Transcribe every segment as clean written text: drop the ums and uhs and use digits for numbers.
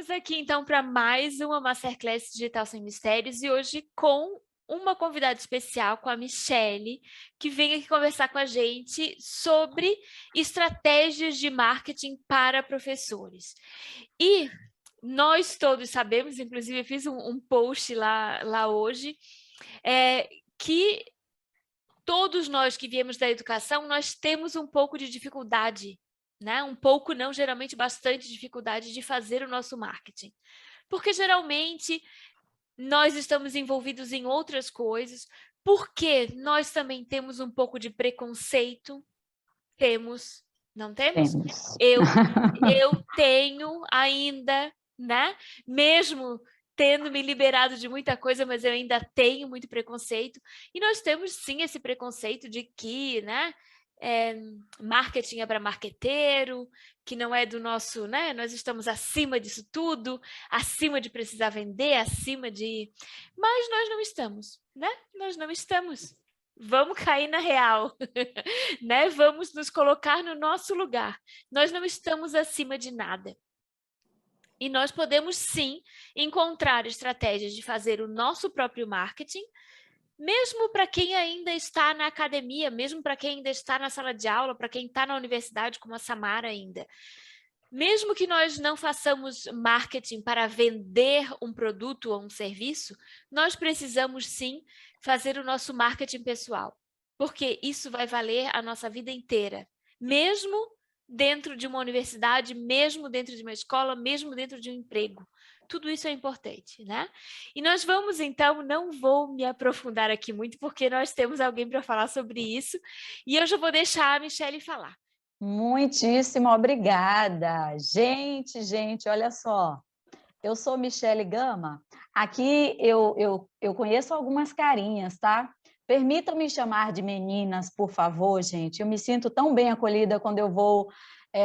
Estamos aqui, então, para mais uma Masterclass Digital Sem Mistérios e hoje com uma convidada especial, com a Michele, que vem aqui conversar com a gente sobre estratégias de marketing para professores. E nós todos sabemos, inclusive eu fiz um post lá hoje, que todos nós que viemos da educação, nós temos um pouco de dificuldade, né? Um pouco não, geralmente bastante dificuldade de fazer o nosso marketing. Porque geralmente nós estamos envolvidos em outras coisas, porque nós também temos um pouco de preconceito, temos, não temos? Temos. Eu tenho ainda, né? Mesmo tendo me liberado de muita coisa, mas eu ainda tenho muito preconceito. E nós temos sim esse preconceito de que, né? Marketing é para marqueteiro, que não é do nosso, né? Nós estamos acima disso tudo, acima de precisar vender, acima de. Mas nós não estamos, né? Nós não estamos. Vamos cair na real, né? Vamos nos colocar no nosso lugar. Nós não estamos acima de nada. E nós podemos sim encontrar estratégias de fazer o nosso próprio marketing, mesmo para quem ainda está na academia, mesmo para quem ainda está na sala de aula, para quem está na universidade, como a Samara ainda. Mesmo que nós não façamos marketing para vender um produto ou um serviço, nós precisamos sim fazer o nosso marketing pessoal, porque isso vai valer a nossa vida inteira, mesmo dentro de uma universidade, mesmo dentro de uma escola, mesmo dentro de um emprego. Tudo isso é importante, né? E nós vamos, então, não vou me aprofundar aqui muito, porque nós temos alguém para falar sobre isso, e eu já vou deixar a Michele falar. Muitíssimo obrigada. Gente, olha só. Eu sou Michele Gama. Aqui eu conheço algumas carinhas, tá? Permitam-me chamar de meninas, por favor, gente. Eu me sinto tão bem acolhida quando eu vou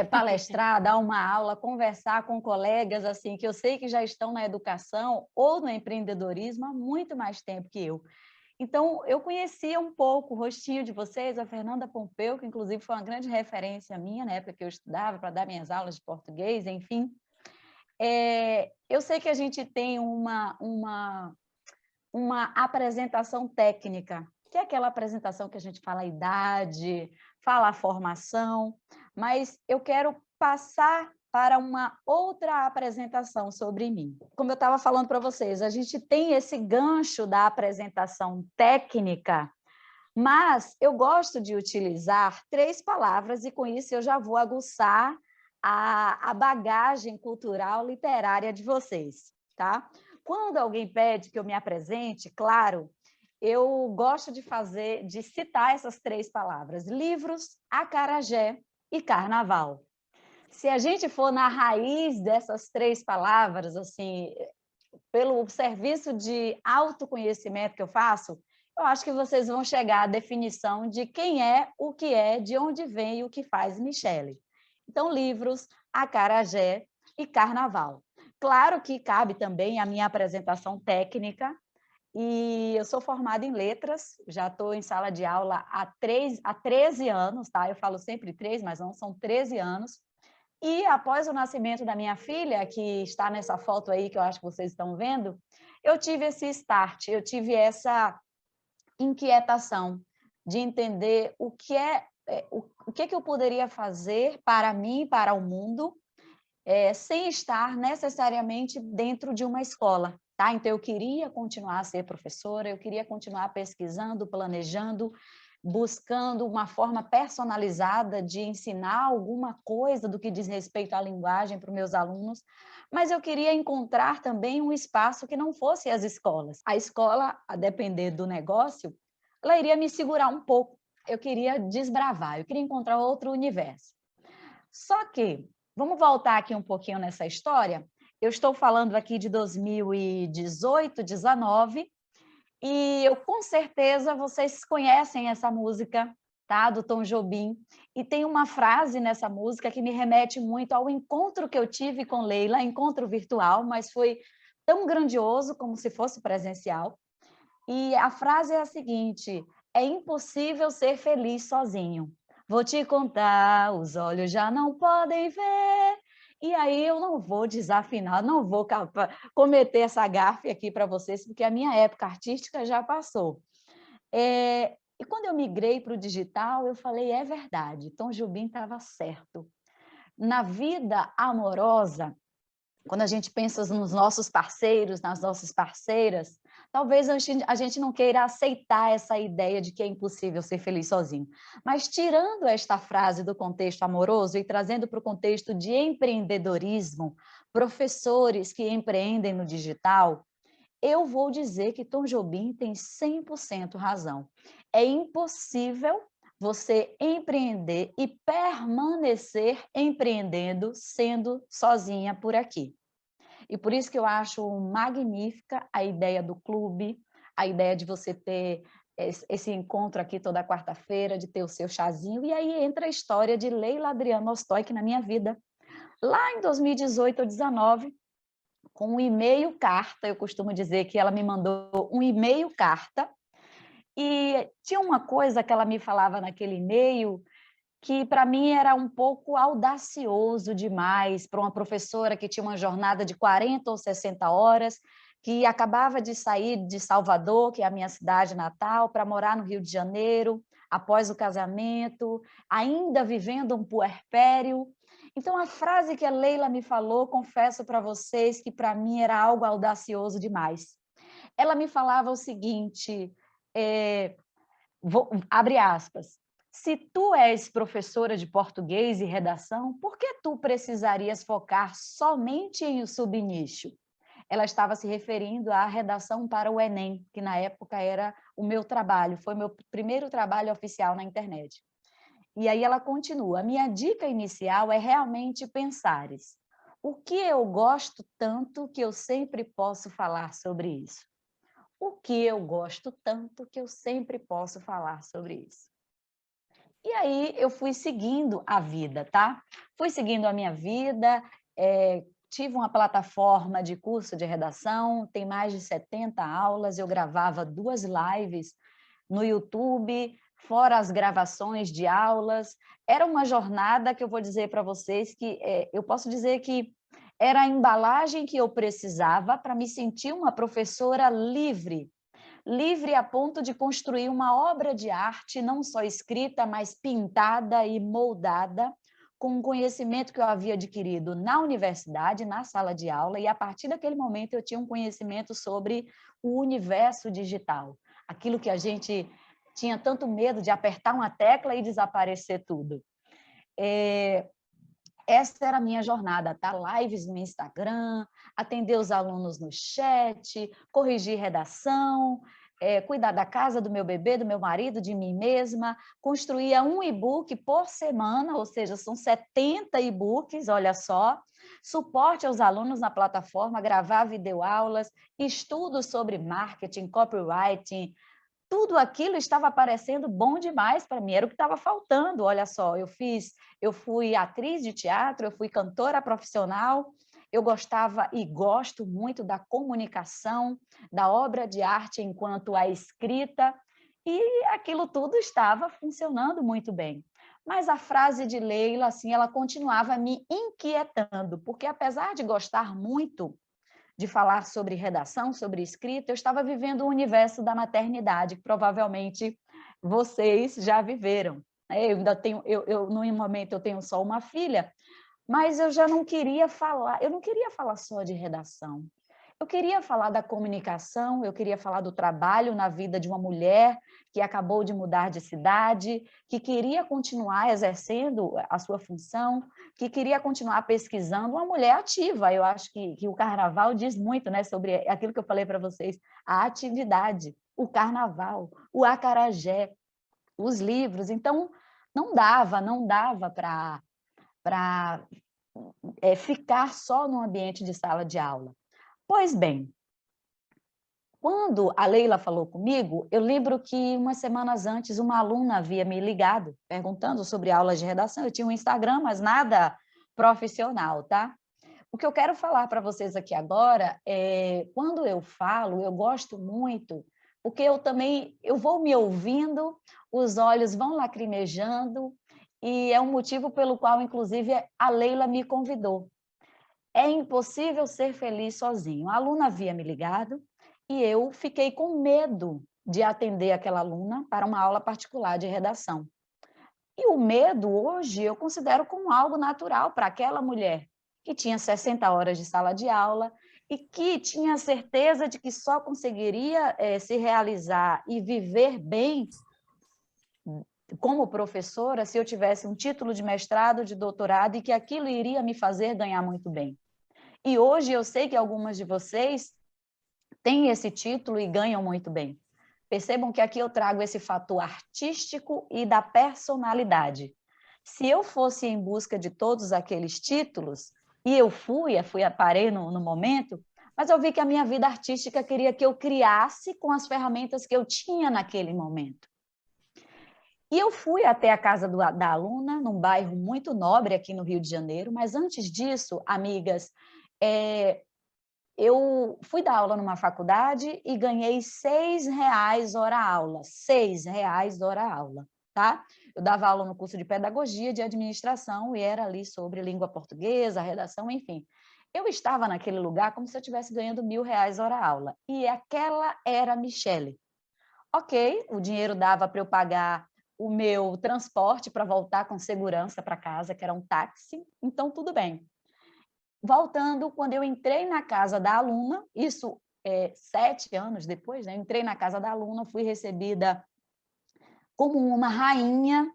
palestrar, dar uma aula, conversar com colegas assim que eu sei que já estão na educação ou no empreendedorismo há muito mais tempo que eu. Então, eu conhecia um pouco o rostinho de vocês, a Fernanda Pompeu, que inclusive foi uma grande referência minha na época que eu estudava para dar minhas aulas de português, enfim. Eu sei que a gente tem uma apresentação técnica, que é aquela apresentação que a gente fala a idade, fala a formação, mas eu quero passar para uma outra apresentação sobre mim. Como eu estava falando para vocês, a gente tem esse gancho da apresentação técnica, mas eu gosto de utilizar 3 palavras e com isso eu já vou aguçar a bagagem cultural literária de vocês, tá? Quando alguém pede que eu me apresente, claro, eu gosto de citar essas 3 palavras: livros, acarajé e carnaval. Se a gente for na raiz dessas 3 palavras, assim, pelo serviço de autoconhecimento que eu faço, eu acho que vocês vão chegar à definição de quem é, o que é, de onde vem e o que faz Michele. Então, livros, acarajé e carnaval. Claro que cabe também a minha apresentação técnica, e eu sou formada em letras, já estou em sala de aula há 13 anos, tá? Eu falo sempre 3, mas não, são 13 anos. E após o nascimento da minha filha, que está nessa foto aí que eu acho que vocês estão vendo, eu tive esse start, eu tive essa inquietação de entender o que eu poderia fazer para mim, para o mundo, sem estar necessariamente dentro de uma escola. Tá? Então, eu queria continuar a ser professora, eu queria continuar pesquisando, planejando, buscando uma forma personalizada de ensinar alguma coisa do que diz respeito à linguagem para os meus alunos, mas eu queria encontrar também um espaço que não fosse as escolas. A escola, a depender do negócio, ela iria me segurar um pouco. Eu queria desbravar, eu queria encontrar outro universo. Só que, vamos voltar aqui um pouquinho nessa história. Eu estou falando aqui de 2018, 19, e eu, com certeza vocês conhecem essa música, tá? Do Tom Jobim. E tem uma frase nessa música que me remete muito ao encontro que eu tive com Leila, encontro virtual, mas foi tão grandioso como se fosse presencial. E a frase é a seguinte: é impossível ser feliz sozinho. Vou te contar, os olhos já não podem ver, E aí eu não vou desafinar, não vou cometer essa gafe aqui para vocês, porque a minha época artística já passou. E quando eu migrei para o digital, eu falei, é verdade, Tom Jobim estava certo. Na vida amorosa, quando a gente pensa nos nossos parceiros, nas nossas parceiras, talvez a gente não queira aceitar essa ideia de que é impossível ser feliz sozinho. Mas tirando esta frase do contexto amoroso e trazendo para o contexto de empreendedorismo, professores que empreendem no digital, eu vou dizer que Tom Jobim tem 100% razão. É impossível você empreender e permanecer empreendendo sendo sozinha por aqui. E por isso que eu acho magnífica a ideia do clube, a ideia de você ter esse encontro aqui toda quarta-feira, de ter o seu chazinho, e aí entra a história de Leila Adriano Ostoic na minha vida. Lá em 2018 ou 2019, com um e-mail carta, eu costumo dizer que ela me mandou um e-mail carta, e tinha uma coisa que ela me falava naquele e-mail que para mim era um pouco audacioso demais para uma professora que tinha uma jornada de 40 ou 60 horas, que acabava de sair de Salvador, que é a minha cidade natal, para morar no Rio de Janeiro, após o casamento, ainda vivendo um puerpério. Então, a frase que a Leila me falou, confesso para vocês que para mim era algo audacioso demais. Ela me falava o seguinte, abre aspas, se tu és professora de português e redação, por que tu precisarias focar somente em um subnicho? Ela estava se referindo à redação para o Enem, que na época era o meu trabalho, foi meu primeiro trabalho oficial na internet. E aí ela continua, a minha dica inicial é realmente pensares, o que eu gosto tanto que eu sempre posso falar sobre isso? O que eu gosto tanto que eu sempre posso falar sobre isso? E aí eu fui seguindo a vida, tá? Fui seguindo a minha vida, tive uma plataforma de curso de redação, tem mais de 70 aulas, eu gravava 2 lives no YouTube, fora as gravações de aulas. Era uma jornada que eu vou dizer para vocês que eu posso dizer que era a embalagem que eu precisava para me sentir uma professora livre, livre a ponto de construir uma obra de arte, não só escrita, mas pintada e moldada, com o conhecimento que eu havia adquirido na universidade, na sala de aula, e a partir daquele momento eu tinha um conhecimento sobre o universo digital, aquilo que a gente tinha tanto medo de apertar uma tecla e desaparecer tudo. Essa era a minha jornada, tá? Lives no Instagram, atender os alunos no chat, corrigir redação, cuidar da casa, do meu bebê, do meu marido, de mim mesma, construía um e-book por semana, ou seja, são 70 e-books, olha só, suporte aos alunos na plataforma, gravar videoaulas, estudos sobre marketing, copywriting, tudo aquilo estava parecendo bom demais para mim, era o que estava faltando, olha só, eu fui atriz de teatro, eu fui cantora profissional, eu gostava e gosto muito da comunicação, da obra de arte enquanto a escrita, e aquilo tudo estava funcionando muito bem. Mas a frase de Leila, assim, ela continuava me inquietando, porque apesar de gostar muito de falar sobre redação, sobre escrita, eu estava vivendo o universo da maternidade, que provavelmente vocês já viveram. Eu ainda tenho, no momento eu tenho só uma filha, mas eu já não queria falar, eu não queria falar só de redação. Eu queria falar da comunicação, eu queria falar do trabalho na vida de uma mulher que acabou de mudar de cidade, que queria continuar exercendo a sua função, que queria continuar pesquisando, uma mulher ativa. Eu acho que o carnaval diz muito, né, sobre aquilo que eu falei para vocês, a atividade, o carnaval, o acarajé, os livros. Então, não dava para ficar só no ambiente de sala de aula. Pois bem, quando a Leila falou comigo, eu lembro que umas semanas antes uma aluna havia me ligado, perguntando sobre aulas de redação. Eu tinha um Instagram, mas nada profissional, tá? O que eu quero falar para vocês aqui agora é, quando eu falo, eu gosto muito, porque eu vou me ouvindo, os olhos vão lacrimejando, e é um motivo pelo qual, inclusive, a Leila me convidou. É impossível ser feliz sozinho. A aluna havia me ligado e eu fiquei com medo de atender aquela aluna para uma aula particular de redação. E o medo, hoje, eu considero como algo natural para aquela mulher que tinha 60 horas de sala de aula e que tinha certeza de que só conseguiria se realizar e viver bem como professora se eu tivesse um título de mestrado, de doutorado, e que aquilo iria me fazer ganhar muito bem. E hoje eu sei que algumas de vocês têm esse título e ganham muito bem. Percebam que aqui eu trago esse fator artístico e da personalidade. Se eu fosse em busca de todos aqueles títulos, e eu parei no momento, mas eu vi que a minha vida artística queria que eu criasse com as ferramentas que eu tinha naquele momento. E eu fui até a casa da aluna, num bairro muito nobre aqui no Rio de Janeiro, mas antes disso, amigas, eu fui dar aula numa faculdade e ganhei R$ 6 hora aula, R$ 6 hora aula, tá? Eu dava aula no curso de pedagogia de administração e era ali sobre língua portuguesa, redação, enfim. Eu estava naquele lugar como se eu estivesse ganhando R$ 1.000 hora aula. E aquela era a Michele. Ok, o dinheiro dava para eu pagar o meu transporte para voltar com segurança para casa, que era um táxi, então tudo bem. Voltando, quando eu entrei na casa da aluna, isso 7 anos depois, né? Entrei na casa da aluna, fui recebida como uma rainha,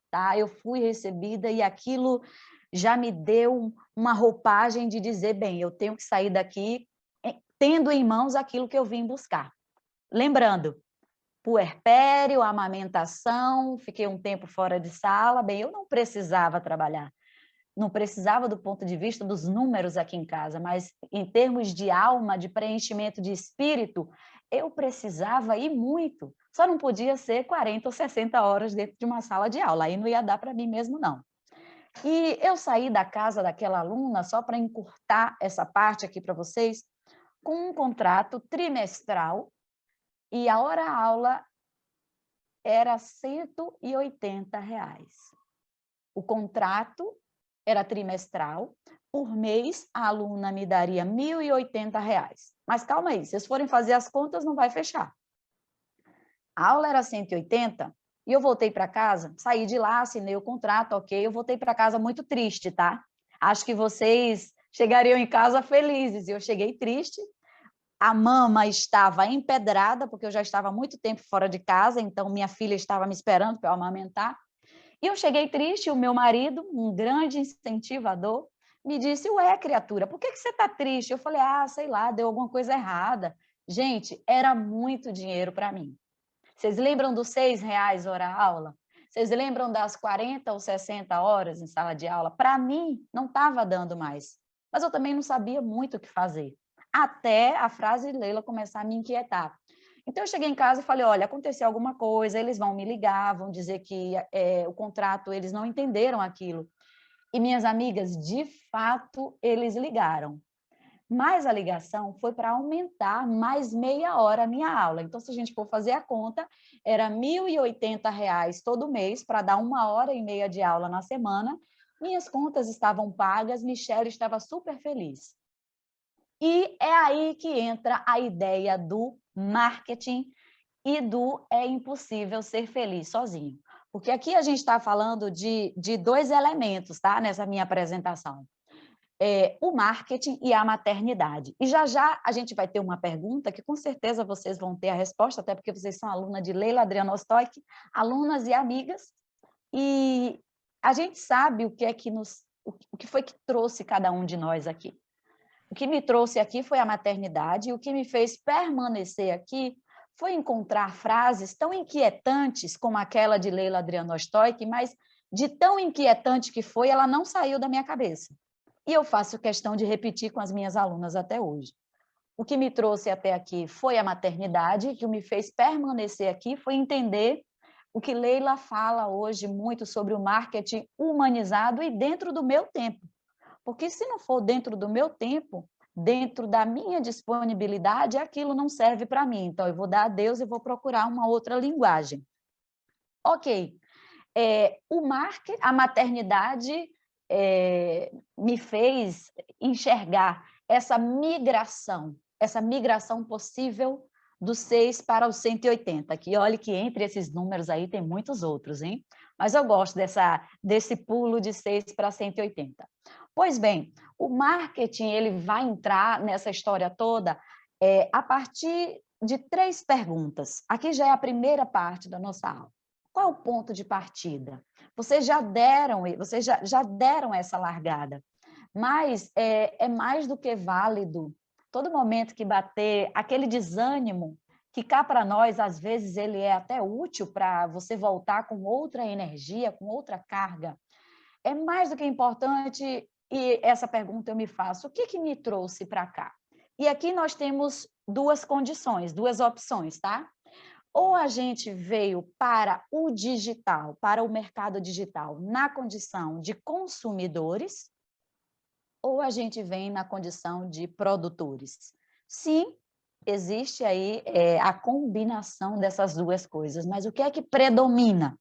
tá? Eu fui recebida e aquilo já me deu uma roupagem de dizer, bem, eu tenho que sair daqui tendo em mãos aquilo que eu vim buscar. Lembrando, puerpério, amamentação, fiquei um tempo fora de sala, bem, eu não precisava trabalhar. Não precisava do ponto de vista dos números aqui em casa, mas em termos de alma, de preenchimento de espírito, eu precisava ir muito. Só não podia ser 40 ou 60 horas dentro de uma sala de aula, aí não ia dar para mim mesmo, não. E eu saí da casa daquela aluna, só para encurtar essa parte aqui para vocês, com um contrato trimestral, e a hora-aula era R$ 180. O contrato era trimestral, por mês a aluna me daria R$ 1.080. Mas calma aí, se vocês forem fazer as contas, não vai fechar. A aula era 180 e eu voltei para casa, saí de lá, assinei o contrato, ok, eu voltei para casa muito triste, tá? Acho que vocês chegariam em casa felizes, e eu cheguei triste. A mama estava empedrada, porque eu já estava há muito tempo fora de casa, então minha filha estava me esperando para eu amamentar. E eu cheguei triste, o meu marido, um grande incentivador, me disse, ué, criatura, por que você está triste? Eu falei, sei lá, deu alguma coisa errada. Gente, era muito dinheiro para mim. Vocês lembram dos R$ 6 hora aula? Vocês lembram das 40 ou 60 horas em sala de aula? Para mim, não estava dando mais. Mas eu também não sabia muito o que fazer. Até a frase de Leila começar a me inquietar. Então, eu cheguei em casa e falei, olha, aconteceu alguma coisa, eles vão me ligar, vão dizer que o contrato, eles não entenderam aquilo. E minhas amigas, de fato, eles ligaram. Mas a ligação foi para aumentar mais meia hora a minha aula. Então, se a gente for fazer a conta, era R$ 1.080 todo mês para dar 1h30 de aula na semana. Minhas contas estavam pagas, Michele estava super feliz. E é aí que entra a ideia do marketing e do é impossível ser feliz sozinho. Porque aqui a gente está falando de 2 elementos, tá? Nessa minha apresentação. O marketing e a maternidade. E já já a gente vai ter uma pergunta que com certeza vocês vão ter a resposta, até porque vocês são aluna de Leila Adriana Ostoic, alunas e amigas, e a gente sabe o que foi que trouxe cada um de nós aqui. O que me trouxe aqui foi a maternidade, e o que me fez permanecer aqui foi encontrar frases tão inquietantes como aquela de Leila Adriana Ostoic, mas de tão inquietante que foi, ela não saiu da minha cabeça. E eu faço questão de repetir com as minhas alunas até hoje. O que me trouxe até aqui foi a maternidade, o que me fez permanecer aqui foi entender o que Leila fala hoje muito sobre o marketing humanizado e dentro do meu tempo. Porque se não for dentro do meu tempo, dentro da minha disponibilidade, aquilo não serve para mim. Então, eu vou dar adeus e vou procurar uma outra linguagem. Ok, a maternidade me fez enxergar essa migração possível do 6 para o 180, que olhe que entre esses números aí tem muitos outros, hein? Mas eu gosto desse pulo de 6 para 180. Pois bem, o marketing ele vai entrar nessa história toda a partir de 3 perguntas. Aqui já é a primeira parte da nossa aula. Qual é o ponto de partida? Vocês já deram essa largada, mas é mais do que válido. Todo momento que bater aquele desânimo, que cá para nós, às vezes, ele é até útil para você voltar com outra energia, com outra carga. É mais do que importante, e essa pergunta eu me faço, o que me trouxe para cá? E aqui nós temos 2 condições, 2 opções, tá? Ou a gente veio para o digital, para o mercado digital, na condição de consumidores, ou a gente vem na condição de produtores. Sim, existe aí a combinação dessas 2 coisas, mas o que é que predomina?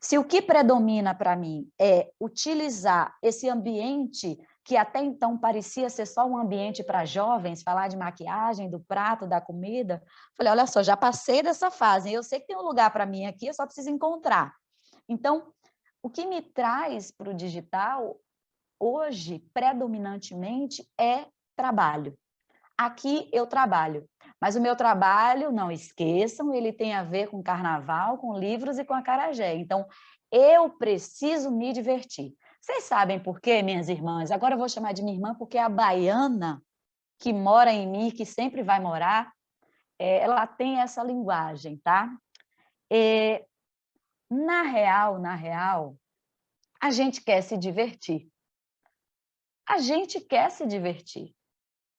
Se o que predomina para mim é utilizar esse ambiente que até então parecia ser só um ambiente para jovens, falar de maquiagem, do prato, da comida, falei, olha só, já passei dessa fase, eu sei que tem um lugar para mim aqui, eu só preciso encontrar. Então, o que me traz para o digital, hoje, predominantemente, é trabalho. Aqui eu trabalho, mas o meu trabalho, não esqueçam, ele tem a ver com carnaval, com livros e com acarajé. Então, eu preciso me divertir. Vocês sabem por quê, minhas irmãs? Agora eu vou chamar de minha irmã, porque a baiana que mora em mim, que sempre vai morar, ela tem essa linguagem, tá? Na real, a gente quer se divertir. A gente quer se divertir.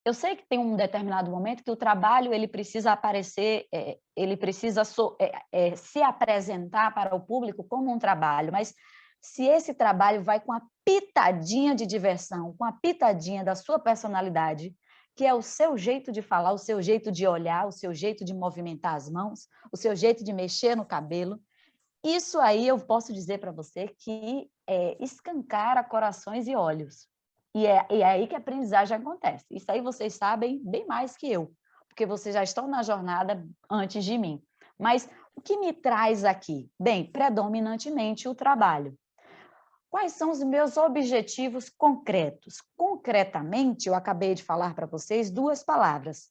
Eu sei que tem um determinado momento que o trabalho ele precisa aparecer, ele precisa se apresentar para o público como um trabalho, mas se esse trabalho vai com a pitadinha de diversão, com a pitadinha da sua personalidade, que é o seu jeito de falar, o seu jeito de olhar, o seu jeito de movimentar as mãos, o seu jeito de mexer no cabelo, isso aí eu posso dizer para você que escancara corações e olhos. E é aí que a aprendizagem acontece. Isso aí vocês sabem bem mais que eu, porque vocês já estão na jornada antes de mim. Mas o que me traz aqui? Bem, predominantemente o trabalho. Quais são os meus objetivos concretos? Concretamente, eu acabei de falar para vocês 2 palavras.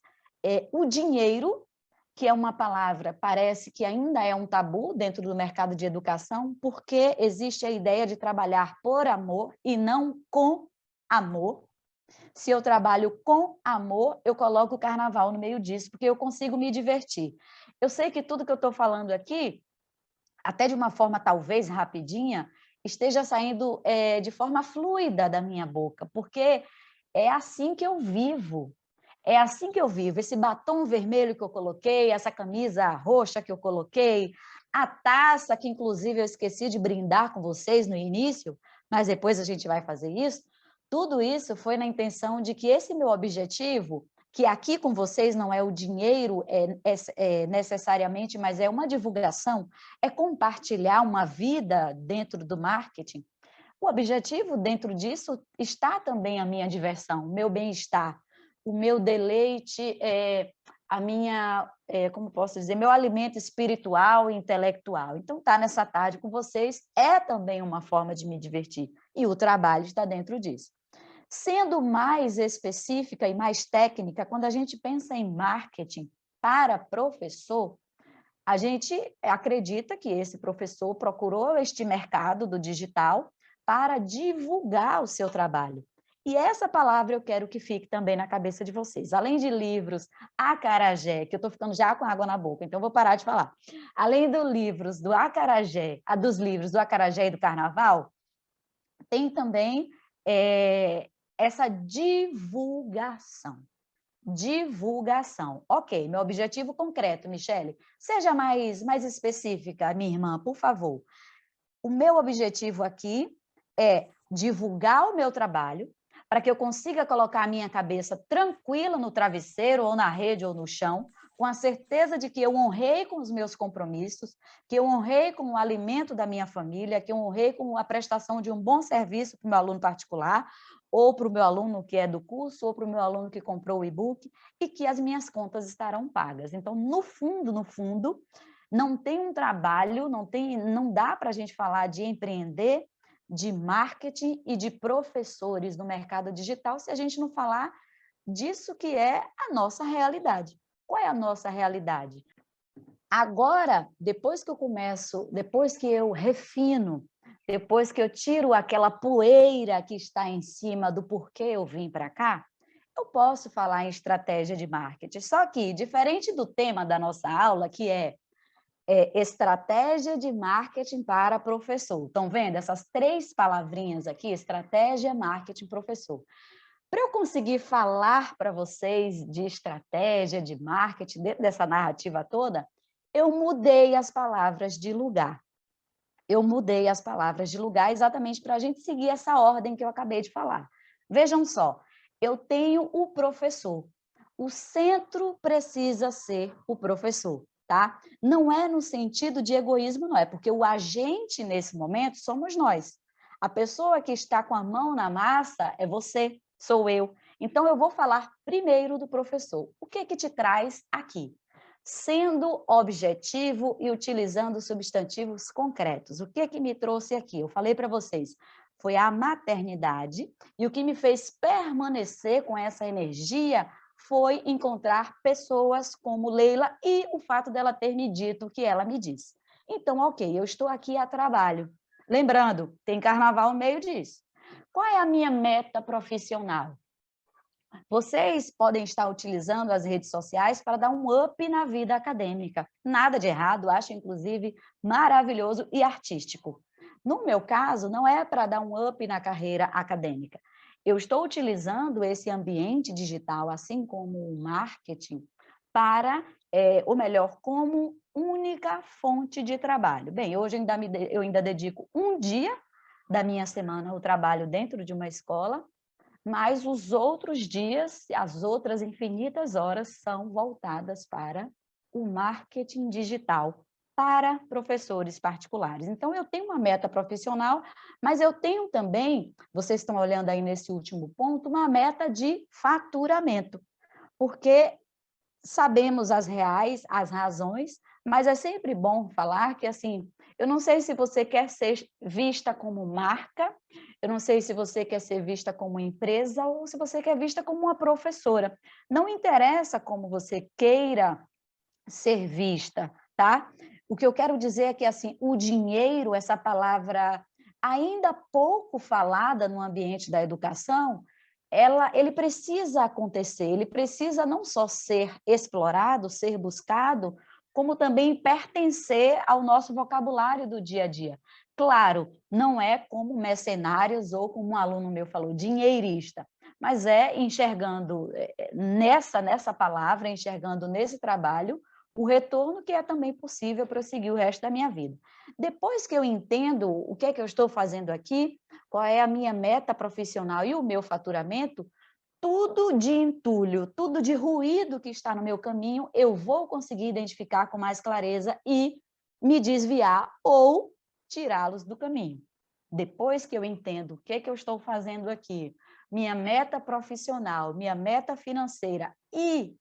O dinheiro, que é uma palavra, parece que ainda é um tabu dentro do mercado de educação, porque existe a ideia de trabalhar por amor e não com amor. Se eu trabalho com amor, eu coloco o carnaval no meio disso, porque eu consigo me divertir. Eu sei que tudo que eu estou falando aqui, até de uma forma talvez rapidinha, esteja saindo de forma fluida da minha boca, porque é assim que eu vivo. É assim que eu vivo. Esse batom vermelho que eu coloquei, essa camisa roxa que eu coloquei, a taça que, inclusive, eu esqueci de brindar com vocês no início, mas depois a gente vai fazer isso. Tudo isso foi na intenção de que esse meu objetivo, que aqui com vocês não é o dinheiro necessariamente, mas é uma divulgação, é compartilhar uma vida dentro do marketing. O objetivo dentro disso está também a minha diversão, o meu bem-estar, o meu deleite, a minha, como posso dizer, meu alimento espiritual e intelectual. Então, estar nessa tarde com vocês é também uma forma de me divertir, e o trabalho está dentro disso. Sendo mais específica e mais técnica, quando a gente pensa em marketing para professor, a gente acredita que esse professor procurou este mercado do digital para divulgar o seu trabalho. E essa palavra eu quero que fique também na cabeça de vocês. Além de livros, acarajé, que eu estou ficando já com água na boca, então vou parar de falar. Além dos livros do acarajé, dos livros do acarajé e do carnaval, tem também essa divulgação. Divulgação. Ok, meu objetivo concreto, Michele, seja mais específica, minha irmã, por favor. O meu objetivo aqui é divulgar o meu trabalho para que eu consiga colocar a minha cabeça tranquila no travesseiro, ou na rede, ou no chão, com a certeza de que eu honrei com os meus compromissos, que eu honrei com o alimento da minha família, que eu honrei com a prestação de um bom serviço para o meu aluno particular, ou para o meu aluno que é do curso, ou para o meu aluno que comprou o e-book, e que as minhas contas estarão pagas. Então, no fundo, não tem um trabalho, não dá para a gente falar de empreender, de marketing e de professores no mercado digital se a gente não falar disso que é a nossa realidade. Qual é a nossa realidade? Agora, depois que eu refino, depois que eu tiro aquela poeira que está em cima do porquê eu vim para cá, eu posso falar em estratégia de marketing. Só que, diferente do tema da nossa aula, que é estratégia de marketing para professor. Estão vendo essas 3 palavrinhas aqui? Estratégia, marketing, professor. Para eu conseguir falar para vocês de estratégia, de marketing, dentro dessa narrativa toda, eu mudei as palavras de lugar. Eu mudei as palavras de lugar exatamente para a gente seguir essa ordem que eu acabei de falar. Vejam só, eu tenho o professor. O centro precisa ser o professor, tá? Não é no sentido de egoísmo, não é, porque o agente nesse momento somos nós. A pessoa que está com a mão na massa é você, sou eu. Então, eu vou falar primeiro do professor. O que te traz aqui? Sendo objetivo e utilizando substantivos concretos. O que me trouxe aqui? Eu falei para vocês, foi a maternidade, e o que me fez permanecer com essa energia foi encontrar pessoas como Leila e o fato dela ter me dito o que ela me disse. Então, ok, eu estou aqui a trabalho. Lembrando, tem carnaval no meio disso. Qual é a minha meta profissional? Vocês podem estar utilizando as redes sociais para dar um up na vida acadêmica. Nada de errado, acho inclusive maravilhoso e artístico. No meu caso, não é para dar um up na carreira acadêmica. Eu estou utilizando esse ambiente digital, assim como o marketing, para, ou melhor, como única fonte de trabalho. Bem, hoje eu ainda dedico um dia da minha semana ao trabalho dentro de uma escola, mas os outros dias, as outras infinitas horas são voltadas para o marketing digital, para professores particulares. Então, eu tenho uma meta profissional, mas eu tenho também, vocês estão olhando aí nesse último ponto, uma meta de faturamento, porque sabemos as razões, mas é sempre bom falar que, assim, eu não sei se você quer ser vista como marca, eu não sei se você quer ser vista como empresa ou se você quer vista como uma professora. Não interessa como você queira ser vista, tá? O que eu quero dizer é que, assim, o dinheiro, essa palavra ainda pouco falada no ambiente da educação, ele precisa acontecer, ele precisa não só ser explorado, ser buscado, como também pertencer ao nosso vocabulário do dia a dia. Claro, não é como mercenários ou como um aluno meu falou, dinheirista, mas é enxergando nessa palavra, enxergando nesse trabalho, o retorno que é também possível para eu seguir o resto da minha vida. Depois que eu entendo o que é que eu estou fazendo aqui, qual é a minha meta profissional e o meu faturamento, tudo de entulho, tudo de ruído que está no meu caminho, eu vou conseguir identificar com mais clareza e me desviar ou tirá-los do caminho. Depois que eu entendo o que é que eu estou fazendo aqui, minha meta profissional, minha meta financeira e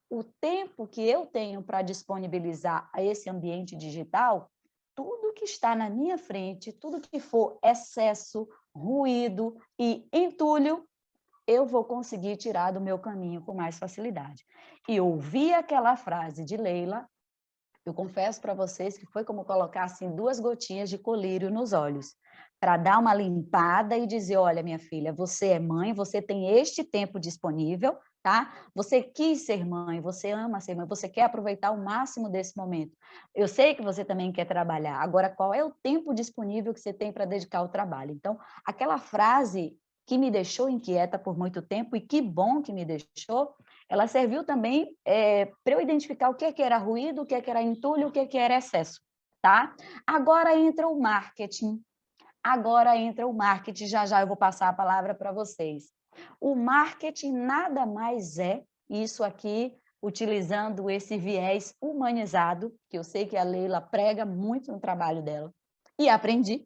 o tempo que eu tenho para disponibilizar a esse ambiente digital, tudo que está na minha frente, tudo que for excesso, ruído e entulho, eu vou conseguir tirar do meu caminho com mais facilidade. E ouvir aquela frase de Leila, eu confesso para vocês que foi como colocar assim 2 gotinhas de colírio nos olhos, para dar uma limpada e dizer, olha, minha filha, você é mãe, você tem este tempo disponível, tá? Você quis ser mãe, você ama ser mãe, você quer aproveitar o máximo desse momento. Eu sei que você também quer trabalhar. Agora, qual é o tempo disponível que você tem para dedicar ao trabalho? Então, aquela frase que me deixou inquieta por muito tempo, e que bom que me deixou, ela serviu também para eu identificar o que era ruído, o que era entulho, o que era excesso, tá? Agora entra o marketing. Agora entra o marketing, já já eu vou passar a palavra para vocês. O marketing nada mais é, isso aqui, utilizando esse viés humanizado, que eu sei que a Leila prega muito no trabalho dela, e aprendi.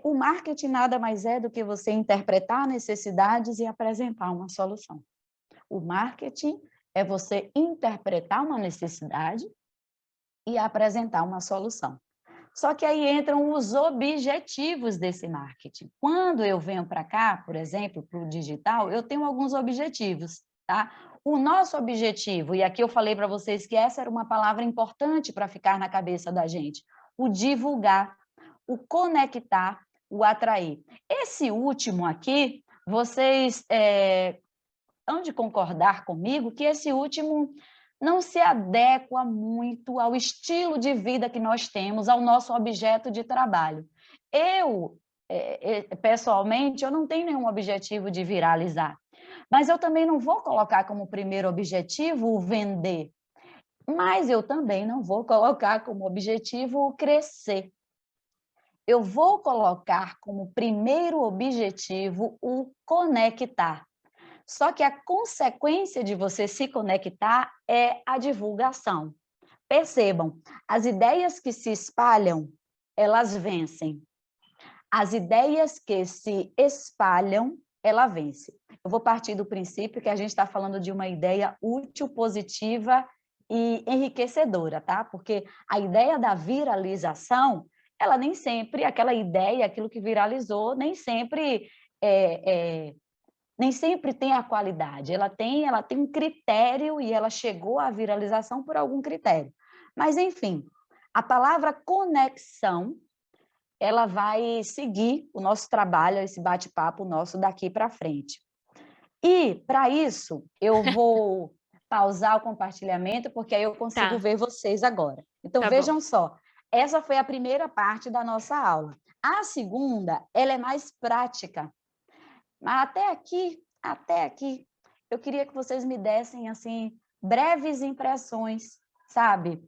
O marketing nada mais é do que você interpretar necessidades e apresentar uma solução. O marketing é você interpretar uma necessidade e apresentar uma solução. Só que aí entram os objetivos desse marketing. Quando eu venho para cá, por exemplo, para o digital, eu tenho alguns objetivos, tá? O nosso objetivo, e aqui eu falei para vocês que essa era uma palavra importante para ficar na cabeça da gente, o divulgar, o conectar, o atrair. Esse último aqui, vocês hão de concordar comigo que esse último não se adequa muito ao estilo de vida que nós temos, ao nosso objeto de trabalho. Eu, pessoalmente, eu não tenho nenhum objetivo de viralizar, mas eu também não vou colocar como primeiro objetivo o vender, mas eu também não vou colocar como objetivo o crescer. Eu vou colocar como primeiro objetivo o conectar. Só que a consequência de você se conectar é a divulgação. Percebam, as ideias que se espalham, elas vencem. As ideias que se espalham, ela vence. Eu vou partir do princípio que a gente está falando de uma ideia útil, positiva e enriquecedora, tá? Porque a ideia da viralização, ela nem sempre, aquela ideia, aquilo que viralizou, nem sempre tem a qualidade, ela tem um critério e ela chegou à viralização por algum critério. Mas, enfim, a palavra conexão, ela vai seguir o nosso trabalho, esse bate-papo nosso daqui para frente. E, para isso, eu vou pausar o compartilhamento, porque aí eu consigo ver vocês agora. Então, vejam só, essa foi a primeira parte da nossa aula. A segunda, ela é mais prática. Mas até aqui, eu queria que vocês me dessem, assim, breves impressões, sabe?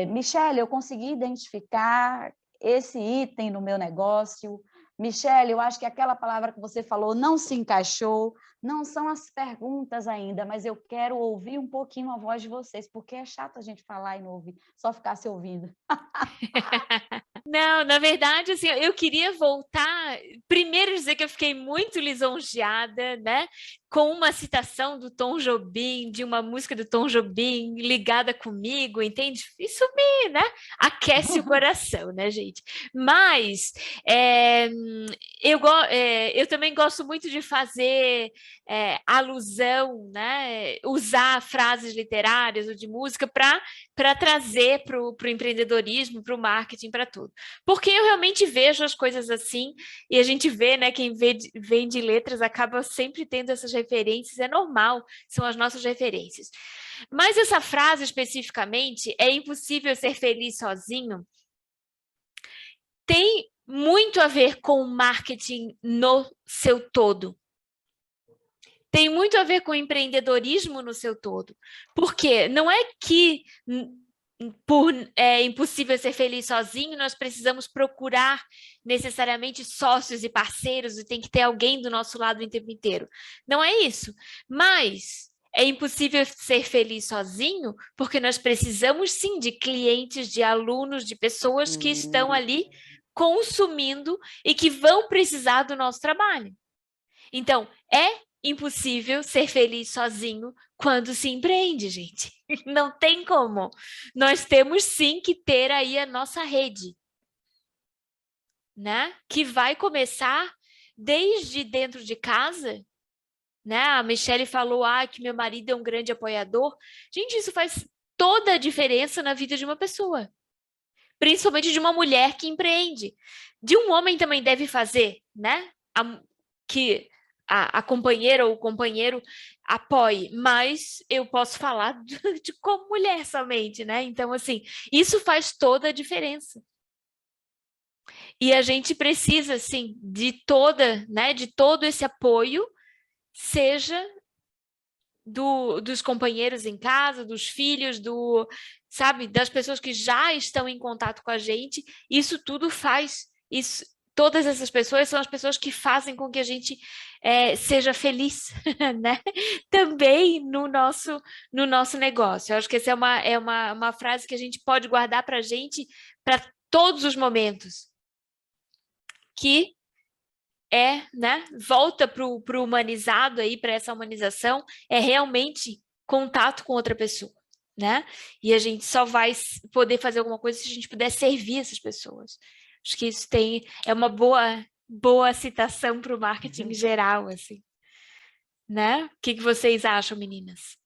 Michele, eu consegui identificar esse item no meu negócio. Michele, eu acho que aquela palavra que você falou não se encaixou. Não são as perguntas ainda, mas eu quero ouvir um pouquinho a voz de vocês, porque é chato a gente falar e não ouvir, só ficar se ouvindo. Não, na verdade, assim, eu queria voltar, primeiro dizer que eu fiquei muito lisonjeada, né, com uma citação do Tom Jobim, de uma música do Tom Jobim ligada comigo, entende? Isso me, né, aquece o coração, né, gente? Mas eu também gosto muito de fazer alusão, né, usar frases literárias ou de música para trazer para o empreendedorismo, para o marketing, para tudo. Porque eu realmente vejo as coisas assim, e a gente vê, né, quem vem de letras acaba sempre tendo essas referências, é normal, são as nossas referências. Mas essa frase especificamente, é impossível ser feliz sozinho, tem muito a ver com o marketing no seu todo. Tem muito a ver com o empreendedorismo no seu todo. Porque não é que é impossível ser feliz sozinho, nós precisamos procurar necessariamente sócios e parceiros e tem que ter alguém do nosso lado o tempo inteiro. Não é isso. Mas é impossível ser feliz sozinho porque nós precisamos sim de clientes, de alunos, de pessoas que estão ali consumindo e que vão precisar do nosso trabalho. Então, é impossível ser feliz sozinho quando se empreende, gente. Não tem como. Nós temos sim que ter aí a nossa rede, né? Que vai começar desde dentro de casa, né? A Michele falou que meu marido é um grande apoiador. Gente, isso faz toda a diferença na vida de uma pessoa. Principalmente de uma mulher que empreende. De um homem também deve fazer, né? Que a companheira ou o companheiro apoie, mas eu posso falar de como mulher somente, né? Então, assim, isso faz toda a diferença. E a gente precisa, assim, de todo esse apoio, seja dos companheiros em casa, dos filhos, sabe, das pessoas que já estão em contato com a gente, isso tudo faz isso, todas essas pessoas são as pessoas que fazem com que a gente seja feliz, né? Também no nosso negócio. Eu acho que essa uma frase que a gente pode guardar para a gente para todos os momentos, que né? Volta para o humanizado aí, para essa humanização, é realmente contato com outra pessoa, né? E a gente só vai poder fazer alguma coisa se a gente puder servir essas pessoas. Acho que isso é uma boa citação para o marketing geral, assim, né? O que vocês acham, meninas?